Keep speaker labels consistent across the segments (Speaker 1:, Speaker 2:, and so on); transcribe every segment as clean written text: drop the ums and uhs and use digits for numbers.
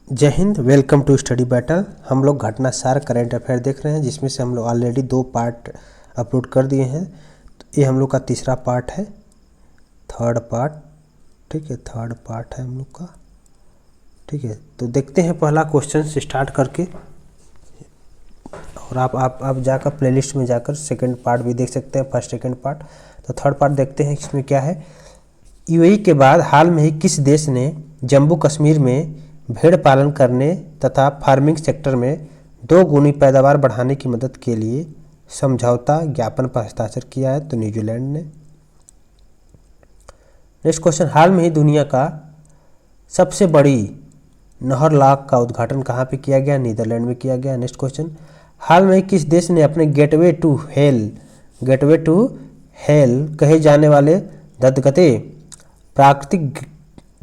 Speaker 1: जय हिंद। Welcome to study battle. हम लोग घटना सार करंट अफेयर देख रहे हैं, जिसमें से हम लोग ऑलरेडी 2 पार्ट अपलोड कर दिए हैं। तो ये हम लोग का तीसरा पार्ट है, थर्ड पार्ट। ठीक है, थर्ड पार्ट है हम लोग का। ठीक है, तो देखते हैं पहला क्वेश्चन से स्टार्ट करके, और आप जाकर प्लेलिस्ट में जाकर सेकंड पार्ट भी देख सकते हैं, फर्स्ट सेकंड पार्ट। तो थर्ड पार्ट देखते हैं इसमें क्या है। यूएई के बाद हाल में ही किस देश ने जम्मू कश्मीर में भेड़ पालन करने तथा फार्मिंग सेक्टर में 2 गुनी पैदावार बढ़ाने की मदद के लिए समझौता ज्ञापन पर हस्ताक्षर किया है? तो न्यूजीलैंड ने। नेक्स्ट क्वेश्चन, हाल में ही दुनिया का सबसे बड़ी नहर लाक का उद्घाटन कहाँ पे किया गया? नीदरलैंड में किया गया। नेक्स्ट क्वेश्चन, हाल में ही किस देश ने अपने गेटवे टू हेल कहे जाने वाले धधकते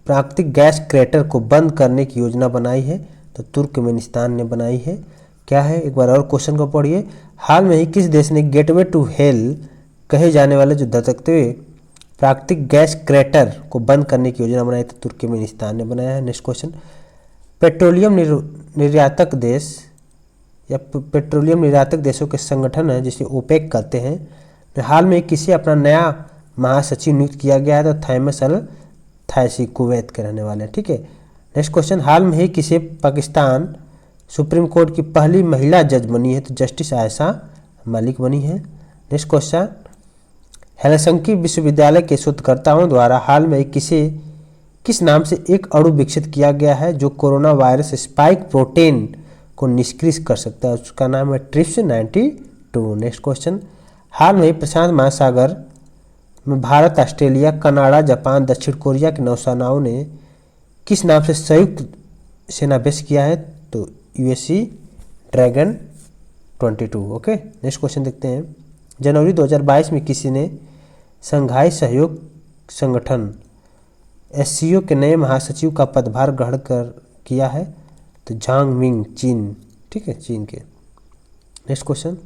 Speaker 1: प्राकृतिक गैस क्रेटर को बंद करने की योजना बनाई है? तो तुर्कमेनिस्तान ने बनाई है। क्या है, एक बार और क्वेश्चन को पढ़िए। हाल में ही किस देश ने गेटवे टू हेल कहे जाने वाले जो धधकते प्राकृतिक गैस क्रेटर को बंद करने की योजना बनाई? तो तुर्कमेनिस्तान ने बनाया है। नेक्स्ट क्वेश्चन, पेट्रोलियम निर्यातक देश या पेट्रोलियम निर्यातक देशों के संगठन है जिसे ओपेक कहते हैं, तो हाल में किसे अपना नया महासचिव नियुक्त किया गया है? तो थैमस अल थैसी, कुवैत के रहने वाले हैं। ठीक है। नेक्स्ट क्वेश्चन, हाल में ही किसे पाकिस्तान सुप्रीम कोर्ट की पहली महिला जज बनी है? तो जस्टिस आयशा मलिक बनी है। नेक्स्ट क्वेश्चन, हेलसिंकी विश्वविद्यालय के शोधकर्ताओं द्वारा हाल में किस नाम से एक अणु विकसित किया गया है जो कोरोना वायरस स्पाइक प्रोटीन को निष्क्रिय कर सकता है? उसका नाम है ट्रिप्स 92। नेक्स्ट क्वेश्चन, हाल में प्रशांत महासागर में भारत, ऑस्ट्रेलिया, कनाडा, जापान, दक्षिण कोरिया के नौसेनाओं ने किस नाम से संयुक्त सेनाभ्यास किया है? तो USC dragon 22। Okay. Next question देखते हैं, जनवरी 2022 में किसी ने शंघाई सहयोग संगठन एससीओ के नए महासचिव का पदभार ग्रहण किया है? तो झांग मिंग, चीन। ठीक है, चीन के। नेक्स्ट क्वेश्चन,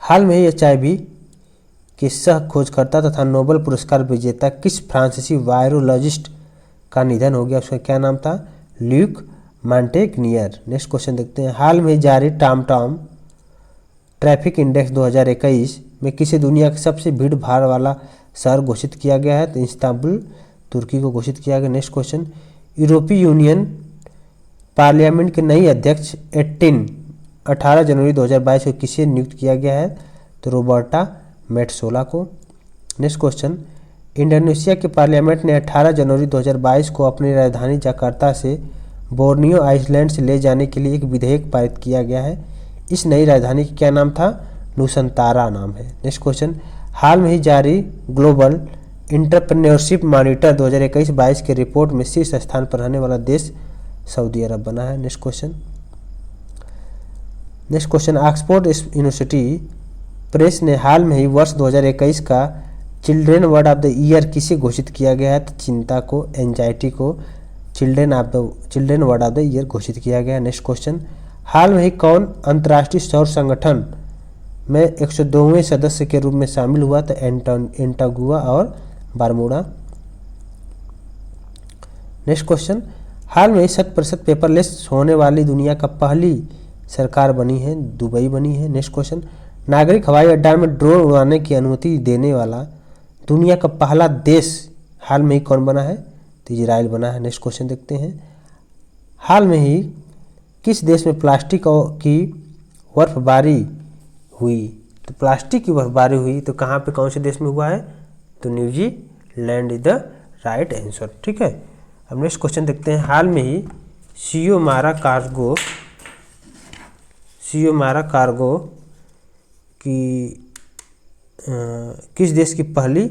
Speaker 1: हाल में ही एचआईवी के सह खोजकर्ता तथा नोबेल पुरस्कार विजेता किस फ्रांसीसी वायरोलॉजिस्ट का निधन हो गया? उसका क्या नाम था? ल्यूक मॉन्टेग्नियर। नेक्स्ट क्वेश्चन देखते हैं, हाल में जारी टॉम ट्रैफिक इंडेक्स 2021 में किसे दुनिया का सबसे भीड़ भाड़ वाला शहर घोषित किया गया है? तो इस्तांबुल, तुर्की को घोषित किया गया। नेक्स्ट क्वेश्चन, यूरोपीय यूनियन पार्लियामेंट के नई अध्यक्ष 18 जनवरी 2022 को किसे नियुक्त किया गया है? तो रोबर्टा मेट्सोला को। नेक्स्ट क्वेश्चन, इंडोनेशिया के पार्लियामेंट ने 18 जनवरी 2022 को अपनी राजधानी जकार्ता से बोर्नियो आइलैंड से ले जाने के लिए एक विधेयक पारित किया गया है। इस नई राजधानी का क्या नाम था? नुसंतारा नाम है। नेक्स्ट क्वेश्चन, हाल में ही जारी ग्लोबल इंटरप्रेन्योरशिप मॉनिटर 2021-22 के रिपोर्ट में शीर्ष स्थान पर रहने वाला देश सऊदी अरब बना है। Next question, Oxford university press ने हाल में ही वर्ष 2021 का children word of the year किसे घोषित किया गया है? तो चिंता को, एंजाइटी को children word of the year घोषित किया गया है। नेक्स्ट क्वेश्चन, हाल में ही कौन अंतर्राष्ट्रीय सौर संगठन में 102वें सदस्य के रूप में शामिल हुआ? तो एंटागुआ और बारमूडा। नेक्स्ट क्वेश्चन, हाल में ही 100% पेपरलेस होने वाली दुनिया का पहली सरकार बनी है? दुबई बनी है। नेक्स्ट क्वेश्चन, नागरिक हवाई अड्डा में ड्रोन उड़ाने की अनुमति देने वाला दुनिया का पहला देश हाल में ही कौन बना है? तो इजराइल बना है। नेक्स्ट क्वेश्चन देखते हैं, हाल में ही किस देश में प्लास्टिक की बर्फबारी हुई? तो प्लास्टिक की बर्फबारी हुई तो कहाँ पे, कौन से देश में हुआ है? तो New Zealand is the right answer. ठीक है। अब नेक्स्ट क्वेश्चन देखते हैं, हाल में ही सियोमारा कार्गो कि किस देश की पहली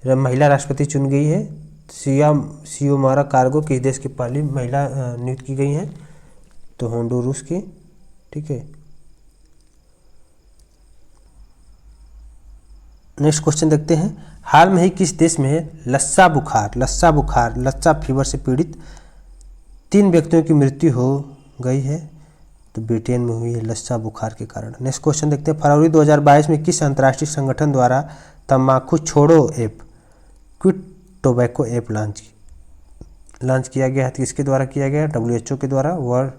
Speaker 1: महिला राष्ट्रपति चुन गई है? सियोमारा कार्गो किस देश की पहली महिला नियुक्त की गई है? तो होंडुरास की। ठीक है। नेक्स्ट क्वेश्चन देखते हैं, हाल में ही किस देश में लस्सा फीवर से पीड़ित 3 व्यक्तियों की मृत्यु हो गई है? तो ब्रिटेन में हुई है लस्सा बुखार के कारण। नेक्स्ट क्वेश्चन देखते हैं, फरवरी 2022 में किस अंतर्राष्ट्रीय संगठन द्वारा तंबाकू छोड़ो app quit tobacco app launch launch किया गया है, तो किसके द्वारा किया गया है? WHO के द्वारा, वर्ल्ड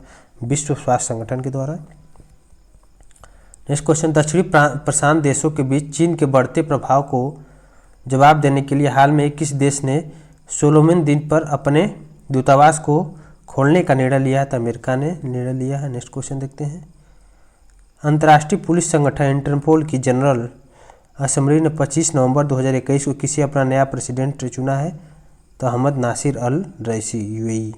Speaker 1: विश्व स्वास्थ्य संगठन के द्वारा। नेक्स्ट क्वेश्चन, दक्षिणी प्रशांत देशों के बीच चीन के बढ़ते प्रभाव को जवाब देने के लिए हाल में किस देश ने सोलोमन द्वीप पर अपने दूतावास को खोलने का निर्णय लिया है? तो अमेरिका ने निर्णय लिया है। नेक्स्ट क्वेश्चन देखते हैं, अंतर्राष्ट्रीय पुलिस संगठन इंटरपोल की जनरल असेंबली ने 25 नवंबर 2021 को किसे अपना नया प्रेसिडेंट चुना है? तो अहमद नासिर अल रईसी, यूएई।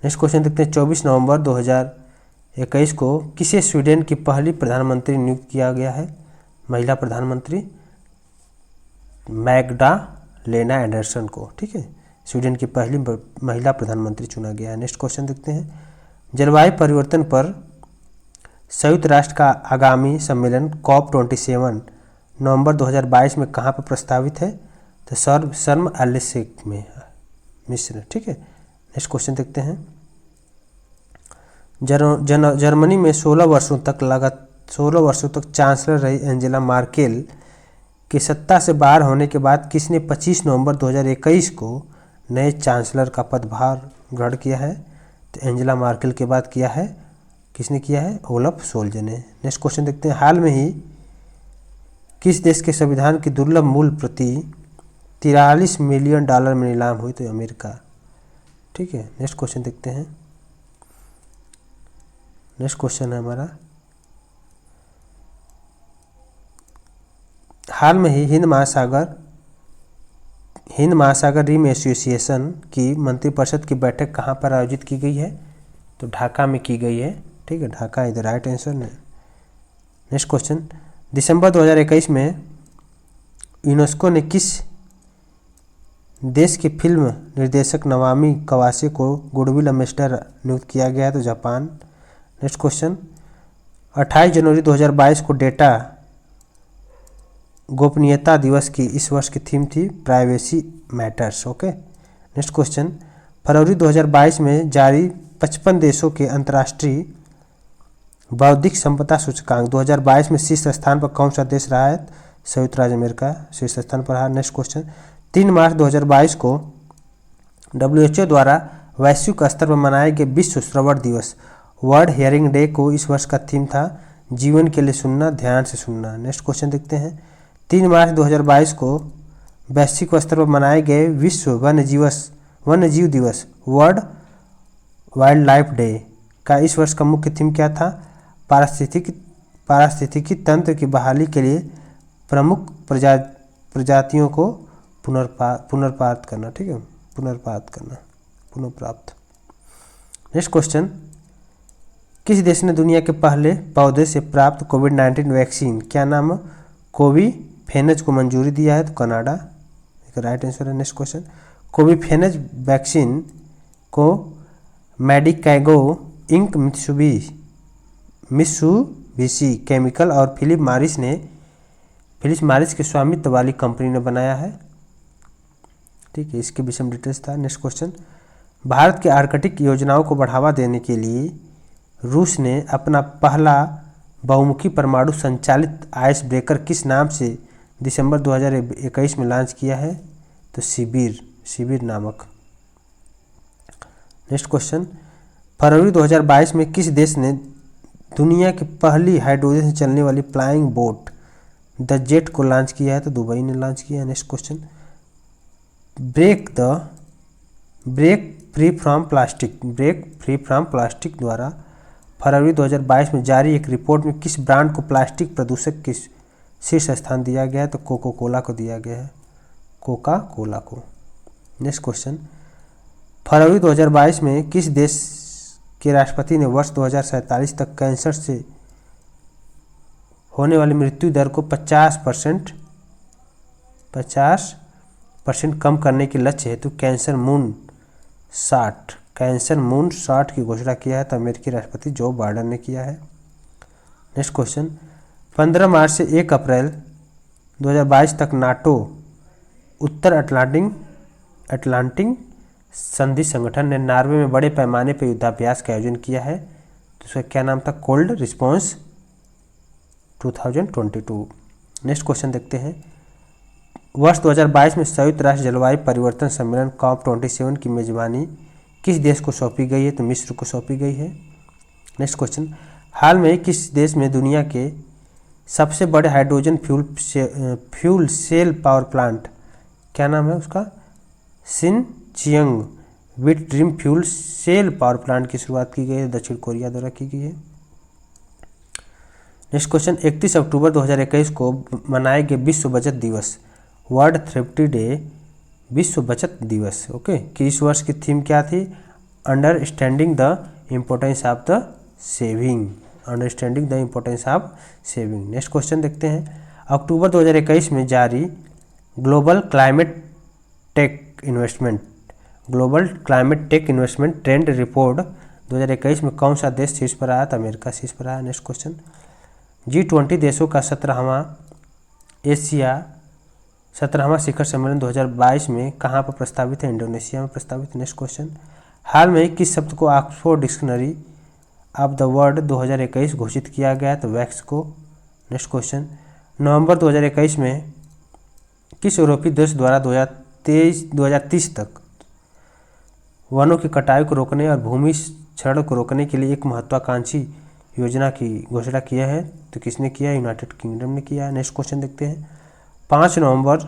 Speaker 1: नेक्स्ट क्वेश्चन देखते हैं, 24 नवंबर 2021 को किसे स्वीडन की पहली प्रधानमंत्री नियुक्त किया गया है? महिला प्रधानमंत्री मैग्डालेना एंडरसन को, ठीक है, स्वीडन की पहली महिला प्रधानमंत्री चुना गया है। नेक्स्ट क्वेश्चन देखते हैं, जलवायु परिवर्तन पर संयुक्त राष्ट्र का आगामी सम्मेलन COP27 नवंबर 2022 में कहाँ पर प्रस्तावित है? तो शर्म एल शेख में, मिस्र, ठीक है। नेक्स्ट क्वेश्चन देखते हैं, जर्मनी में 16 वर्षों तक चांसलर रही एंजेला मार्केल के सत्ता से बाहर होने के बाद किसने 25 नवंबर 2021 को नए चांसलर का पदभार ग्रहण किया है? तो एंजेला मार्केल के बाद किया है, किसने किया है? ओलफ सोल्ज ने। नेक्स्ट क्वेश्चन देखते हैं, हाल में ही किस देश के संविधान की दुर्लभ मूल प्रति $43 मिलियन में नीलाम हुई? तो अमेरिका, ठीक है। नेक्स्ट क्वेश्चन देखते हैं, नेक्स्ट क्वेश्चन है हमारा, हाल में ही हिंद महासागर रिम एसोसिएशन की मंत्रिपरिषद की बैठक कहाँ पर आयोजित की गई है? तो ढाका में की गई है, ठीक है, Dhaka is the right answer. Next question, दिसंबर 2021 में यूनेस्को ने किस देश के फिल्म निर्देशक नवामी कवासे को गुडविल एम्बेसडर नियुक्त किया गया है? तो जापान। नेक्स्ट क्वेश्चन, 28 जनवरी 2022 को डेटा गोपनीयता दिवस की इस वर्ष की थीम थी privacy matters, okay. Next question, फरवरी 2022 में जारी 55 देशों के अंतर्राष्ट्रीय बौद्धिक संपदा सूचकांक 2022 में शीर्ष स्थान पर कौन सा देश रहा है? संयुक्त राज्य अमेरिका शीर्ष स्थान पर रहा। नेक्स्ट क्वेश्चन, 3 मार्च 2022 को WHO द्वारा वैश्विक स्तर पर मनाए गए विश्व श्रवण दिवस वर्ल्ड हियरिंग डे को इस वर्ष का थीम था जीवन के लिए सुनना, ध्यान से सुनना। नेक्स्ट क्वेश्चन देखते हैं, 3 मार्च 2022 को वैश्विक स्तर पर मनाए गए विश्व वन्यजीव दिवस वर्ल्ड वाइल्ड लाइफ डे का इस वर्ष का मुख्य थीम क्या था? पारिस्थितिकी तंत्र की बहाली के लिए प्रमुख प्रजातियों को पुनर्प्राप्त करना, ठीक है, पुनर्प्राप्त। नेक्स्ट क्वेश्चन, किस देश ने दुनिया के पहले पौधे से प्राप्त कोविड-19 वैक्सीन, क्या नाम, कोविफेनेज को मंजूरी दिया है? तो कनाडा, राइट आंसर है। नेक्स्ट क्वेश्चन, कोविफेनेज वैक्सीन को मेडिकैगो इंक, मित्सुबिशी केमिकल और फिलिप मॉरिस के स्वामित्व वाली कंपनी ने बनाया है, ठीक है, इसके विषय में डिटेल्स था। नेक्स्ट क्वेश्चन, भारत के आर्कटिक योजनाओं को बढ़ावा देने के लिए रूस ने अपना पहला बहुमुखी परमाणु संचालित आइस ब्रेकर किस नाम से दिसंबर 2021 में लॉन्च किया है? तो शिविर नामक। नेक्स्ट क्वेश्चन, फरवरी 2022 में किस देश ने दुनिया की पहली हाइड्रोजन से चलने वाली फ्लाइंग बोट द जेट को लॉन्च किया है? तो दुबई ने लॉन्च किया है। Next question, break free from plastic द्वारा फरवरी 2022 में जारी एक रिपोर्ट में किस ब्रांड को प्लास्टिक प्रदूषक के शीर्ष स्थान दिया गया है? तो कोका कोला को दिया गया है, कोका कोला को। नेक्स्ट क्वेश्चन, फरवरी 2022 में किस देश के राष्ट्रपति ने वर्ष 2047 तक कैंसर से होने वाली मृत्यु दर को 50% कम करने के लक्ष्य हेतु कैंसर मून शॉट की घोषणा किया है? तो अमेरिकी राष्ट्रपति जो बाइडेन ने किया है। नेक्स्ट क्वेश्चन, 15 मार्च से 1 अप्रैल 2022 तक नाटो उत्तर अटलांटिक संधि संगठन ने नॉर्वे में बड़े पैमाने पर युद्धाभ्यास का आयोजन किया है, तो उसका क्या नाम था? Cold response 2022। नेक्स्ट क्वेश्चन देखते हैं, वर्ष 2022 में संयुक्त राष्ट्र जलवायु परिवर्तन सम्मेलन COP27 की मेजबानी किस देश को सौंपी गई है? तो मिस्र को सौंपी गई है। नेक्स्ट क्वेश्चन, हाल में किस देश में दुनिया के सबसे बड़े hydrogen fuel cell power plant, क्या नाम है उसका, शिनजियांग विट dream fuel cell power plant की शुरुआत की गई है? दक्षिण कोरिया द्वारा की गई है। नेक्स्ट क्वेश्चन, 31 अक्टूबर 2021 को मनाए गए विश्व बचत दिवस, वर्ल्ड थ्रिफ्टी डे, विश्व बचत दिवस, ओके, कि इस वर्ष की थीम क्या थी? Understanding the importance of the saving, understanding the importance of saving. Next question देखते हैं, अक्टूबर 2021 में जारी global climate tech investment trend report 2021 में कौन सा देश शीर्ष पर आया? तो अमेरिका शीर्ष पर आया। नेक्स्ट क्वेश्चन, G20 देशों का 17वां शिखर सम्मेलन 2022 में कहाँ पर प्रस्तावित है? इंडोनेशिया में प्रस्तावित। नेक्स्ट क्वेश्चन, हाल में किस शब्द को Oxford dictionary of the world 2021 घोषित किया गया? तो वैक्स को। नेक्स्ट क्वेश्चन, नवंबर 2021 में किस यूरोपीय देश द्वारा 2030 तक वनों की कटाई को रोकने और भूमि क्षरण को रोकने के लिए एक महत्वाकांक्षी योजना की घोषणा किया है? तो किसने किया है? यूनाइटेड किंगडम ने किया है। नेक्स्ट क्वेश्चन देखते हैं, 5 नवंबर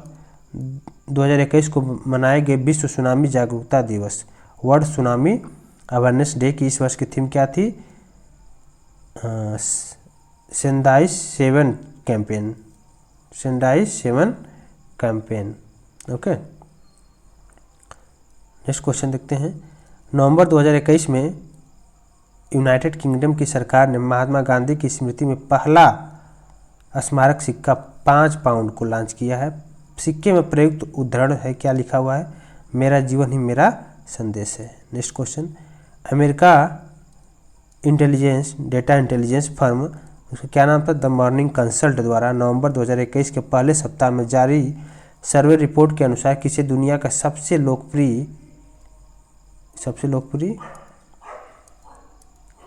Speaker 1: 2021 को मनाए गए विश्व सुनामी जागरूकता दिवस, वर्ल्ड सुनामी अवेयरनेस डे की इस वर्ष की थीम क्या थी? Sendai 7 campaign, okay. Next question देखते हैं, नवंबर 2021 में यूनाइटेड किंगडम की सरकार ने महात्मा गांधी की स्मृति में पहला स्मारक सिक्का 5 पाउंड को लॉन्च किया है। सिक्के में प्रयुक्त उद्धरण है, क्या लिखा हुआ है? मेरा जीवन ही मेरा संदेश है। Next question, America data intelligence firm, उसका क्या नाम था? द मॉर्निंग कंसल्ट द्वारा नवंबर 2021 के पहले सप्ताह में जारी सर्वे रिपोर्ट के अनुसार किसे दुनिया का सबसे लोकप्रिय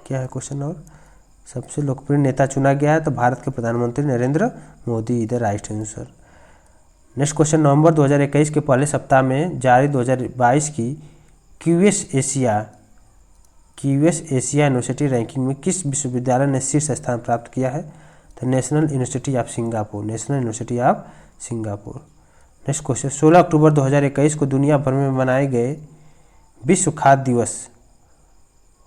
Speaker 1: क्या है क्वेश्चन? और सबसे लोकप्रिय नेता चुना गया है? तो भारत के प्रधानमंत्री नरेंद्र मोदी, इधर राइट आंसर। नेक्स्ट क्वेश्चन, नवंबर 2021 के पहले सप्ताह में जारी 2022 की क्यूएस एशिया यूनिवर्सिटी रैंकिंग में किस विश्वविद्यालय ने शीर्ष स्थान प्राप्त किया है? तो national university of Singapore. Next question, 16 अक्टूबर 2021 को दुनिया भर में मनाए गए विश्व खाद्य दिवस,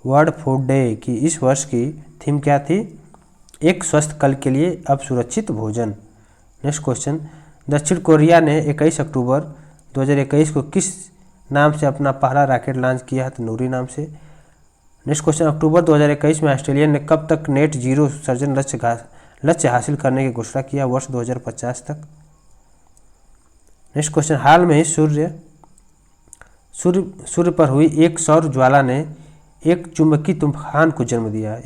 Speaker 1: वर्ल्ड फूड डे की इस वर्ष की थीम क्या थी? एक स्वस्थ कल के लिए अब सुरक्षित भोजन। नेक्स्ट क्वेश्चन, दक्षिण कोरिया ने 21 अक्टूबर 2021 को किस नाम से अपना पहला रॉकेट लॉन्च किया है? तो नूरी नाम से। नेक्स्ट क्वेश्चन, अक्टूबर 2021 में ऑस्ट्रेलिया ने कब तक नेट जीरो उत्सर्जन लक्ष्य हासिल करने की घोषणा किया? वर्ष 2050 तक। नेक्स्ट क्वेश्चन, हाल में ही सूर्य पर हुई एक सौर ज्वाला ने एक चुंबकीय तूफान को जन्म दिया।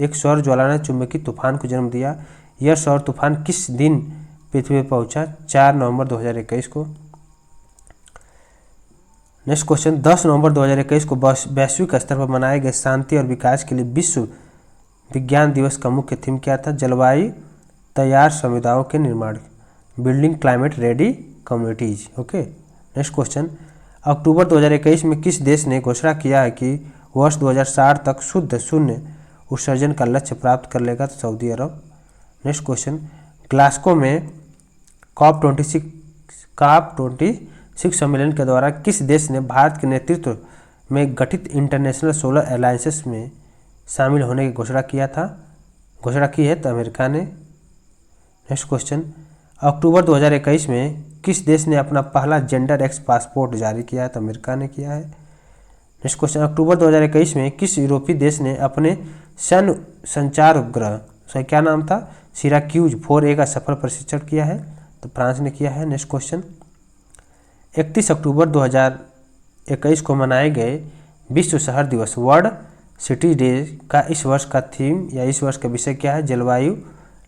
Speaker 1: यह सौर तूफान किस दिन पृथ्वी पर पहुंचा? 4 नवंबर 2021 को। नेक्स्ट क्वेश्चन, 10 नवंबर 2021 को वैश्विक स्तर पर मनाए गए शांति और विकास के लिए विश्व विज्ञान दिवस का मुख्य थीम क्या था? जलवायु तैयार समुदायों के निर्माण, building climate ready communities, okay. Next question, अक्टूबर 2021 में किस देश ने घोषणा किया है कि वर्ष 2060 तक शुद्ध शून्य उत्सर्जन का लक्ष्य प्राप्त कर लेगा? तो सऊदी अरब। नेक्स्ट क्वेश्चन, ग्लासगो में COP26 सम्मेलन के द्वारा किस देश ने भारत के नेतृत्व में गठित इंटरनेशनल सोलर अलायंसेस में शामिल होने की घोषणा की है? तो अमेरिका ने। नेक्स्ट क्वेश्चन, अक्टूबर 2021 में किस देश ने अपना पहला जेंडर एक्स पासपोर्ट जारी किया है? तो अमेरिका ने किया है। नेक्स्ट क्वेश्चन, अक्टूबर 2021 में किस यूरोपीय देश ने अपने सैन्य संचार उपग्रह, उसका क्या नाम था? सिराक्यूज 4A का सफल परीक्षण किया है? तो फ्रांस ने किया है। नेक्स्ट क्वेश्चन, 31 अक्टूबर 2021 को मनाए गए विश्व शहर दिवस, वर्ल्ड सिटी डे का इस वर्ष का थीम या इस वर्ष का विषय क्या है? जलवायु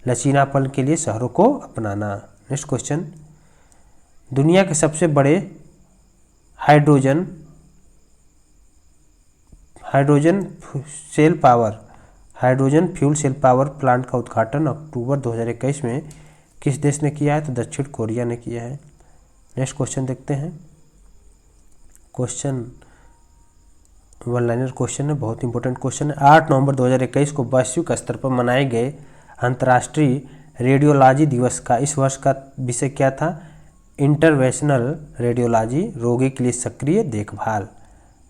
Speaker 1: लचीलापन के लिए शहरों को अपनाना। नेक्स्ट क्वेश्चन, दुनिया के सबसे बड़े hydrogen fuel cell power plant का उद्घाटन अक्टूबर 2021 में किस देश ने किया है? तो दक्षिण कोरिया ने किया है। नेक्स्ट क्वेश्चन देखते हैं। क्वेश्चन वन लाइनर क्वेश्चन है, बहुत इंपॉर्टेंट क्वेश्चन है। 8 नवंबर 2021 को वैश्विक स्तर पर मनाए गए अंतर्राष्ट्रीय रेडियोलॉजी दिवस का इस वर्ष का विषय क्या था? इंटरवेंशनल रेडियोलॉजी, रोगी के लिए सक्रिय देखभाल।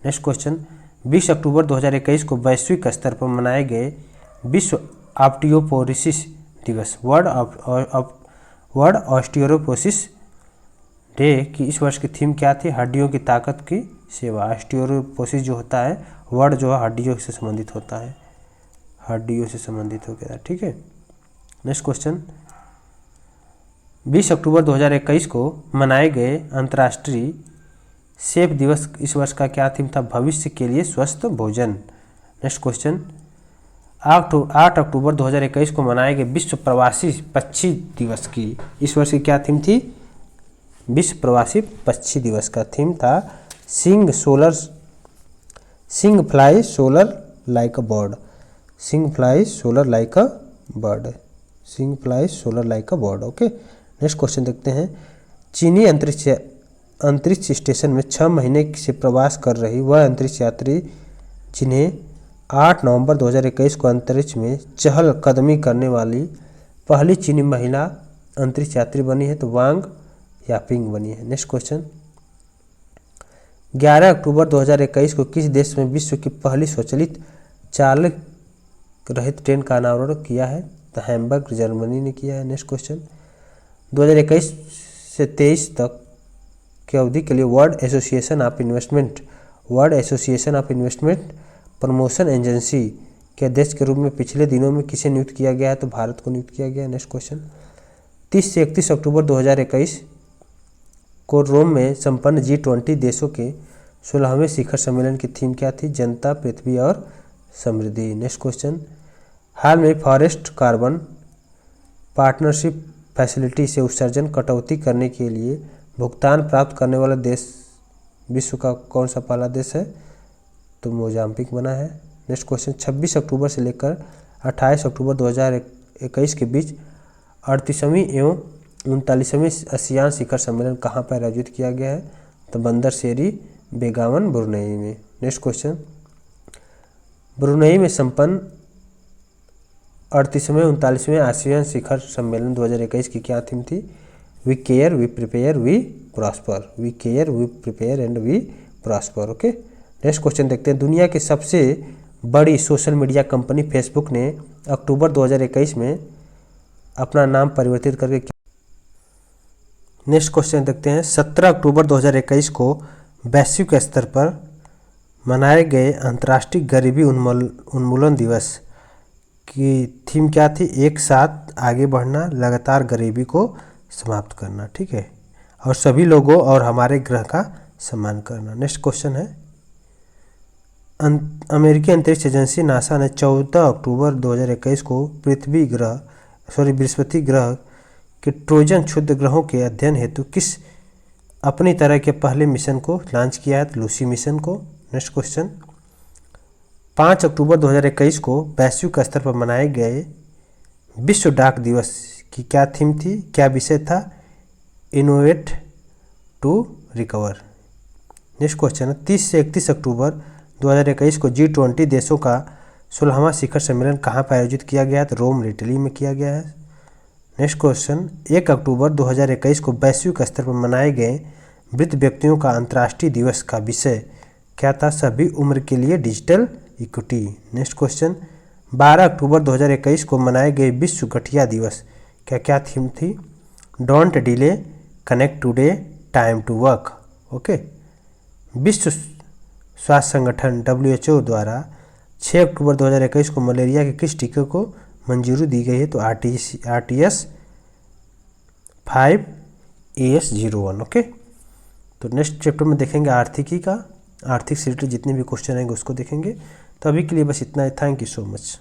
Speaker 1: नेक्स्ट क्वेश्चन, 20 अक्टूबर 2021 को वैश्विक स्तर पर मनाए गए विश्व ऑस्टियोपोरोसिस दिवस, वर्ल्ड ऑस्टियोपोरोसिस डे की इस वर्ष की थीम क्या थी? हड्डियों की ताकत की सेवा। ऑस्टियोपोरोसिस जो होता है वर्ड जो है हड्डियों से संबंधित होता है, हड्डियों से संबंधित हो गया, ठीक है। नेक्स्ट क्वेश्चन, 20 अक्टूबर 2021 को मनाए गए अंतर्राष्ट्रीय सेब दिवस इस वर्ष का क्या थीम था? भविष्य के लिए स्वस्थ भोजन। नेक्स्ट क्वेश्चन, 8 अक्टूबर 2021 को मनाए गए विश्व प्रवासी पक्षी दिवस की इस वर्ष की क्या थीम थी? विश्व प्रवासी पक्षी दिवस का थीम था sing fly solar like a bird, sing fly solar like a bird, sing fly solar like a bird. Okay, next question देखते हैं। चीनी अंतरिक्ष स्टेशन में 6 महीने से प्रवास कर रही वह अंतरिक्ष यात्री जिन्हें 8 नवंबर 2021 को अंतरिक्ष में चहलकदमी करने वाली पहली चीनी महिला अंतरिक्ष यात्री बनी है, तो वांग यापिंग बनी है। नेक्स्ट क्वेश्चन, 11 अक्टूबर 2021 को किस देश में विश्व की पहली स्वचालित चालक रहित ट्रेन का अनावरण किया है? तो हैम्बर्ग जर्मनी ने किया है। नेक्स्ट क्वेश्चन, 2021 से 23 तक की अवधि के लिए world association of investment promotion agency के अध्यक्ष के रूप में पिछले दिनों में किसे नियुक्त किया गया है? तो भारत को नियुक्त किया गया है। नेक्स्ट क्वेश्चन, 30 से 31 अक्टूबर 2021 को रोम में संपन्न G20 देशों के 16वें शिखर सम्मेलन की थीम क्या थी? जनता, पृथ्वी और समृद्धि। नेक्स्ट क्वेश्चन, हाल में फॉरेस्ट कार्बन पार्टनरशिप फैसिलिटी से उत्सर्जन कटौती करने के लिए भुगतान प्राप्त करने वाला देश विश्व का कौन सा पहला देश है? तो मोजाम्बिक बना है। नेक्स्ट क्वेश्चन, 26 अक्टूबर से लेकर 28 अक्टूबर 2021 के बीच 38वीं एवं 39वीं आसियान शिखर सम्मेलन कहाँ पर आयोजित किया गया है? तो बंदर शेरी बेगावन ब्रुनेई में। नेक्स्ट क्वेश्चन, ब्रुनेई में संपन्न 38वें 39वें आसियान शिखर सम्मेलन 2021 की क्या थीम थी? We care, we prepare, we prosper, we care, we prepare and we prosper. Okay, next question देखते हैं। दुनिया की सबसे बड़ी सोशल मीडिया कंपनी फेसबुक ने अक्टूबर 2021 में अपना नाम परिवर्तित करके। नेक्स्ट क्वेश्चन देखते हैं। 17 अक्टूबर 2021 को वैश्विक स्तर पर मनाए गए अंतर्राष्ट्रीय गरीबी उन्मूलन दिवस की थीम क्या थी? एक साथ आगे बढ़ना, लगातार गरीबी को समाप्त करना, ठीक है, और सभी लोगों और हमारे ग्रह का सम्मान करना। नेक्स्ट क्वेश्चन है। अमेरिकी अंतरिक्ष एजेंसी नासा ने 14 अक्टूबर 2021 को बृहस्पति ग्रह के ट्रोजन क्षुद्र ग्रहों के अध्ययन हेतु किस अपनी तरह के पहले मिशन को लॉन्च किया है? तो लूसी मिशन को। नेक्स्ट क्वेश्चन, 5 अक्टूबर 2021 को वैश्विक स्तर पर मनाए गए विश्व डाक दिवस की क्या थीम थी? क्या विषय था? Innovate to recover. Next question है। 30 से 31 अक्टूबर 2021 को G20 देशों का 16वां शिखर सम्मेलन कहाँ पर आयोजित किया गया है? तो रोम, इटली में किया गया है। नेक्स्ट क्वेश्चन, 1 अक्टूबर 2021 को वैश्विक स्तर पर मनाए गए वृद्ध व्यक्तियों का अंतर्राष्ट्रीय दिवस का विषय क्या था? सभी उम्र के लिए डिजिटल इक्विटी। नेक्स्ट क्वेश्चन, 12 अक्टूबर 2021 को मनाए गए विश्व गठिया दिवस क्या थीम थी? Don't delay, connect today, time to work. Okay, विश्व स्वास्थ्य संगठन WHO द्वारा 6 अक्टूबर 2021 को मलेरिया के किस टीके को मंजूरी दी गई है? तो RTS 5AS01। ओके, तो नेक्स्ट चैप्टर में देखेंगे आर्थिकी का, आर्थिक से रिलेटेड जितने भी क्वेश्चन आएंगे उसको देखेंगे। तो अभी के लिए बस इतना ही। Thank you so much.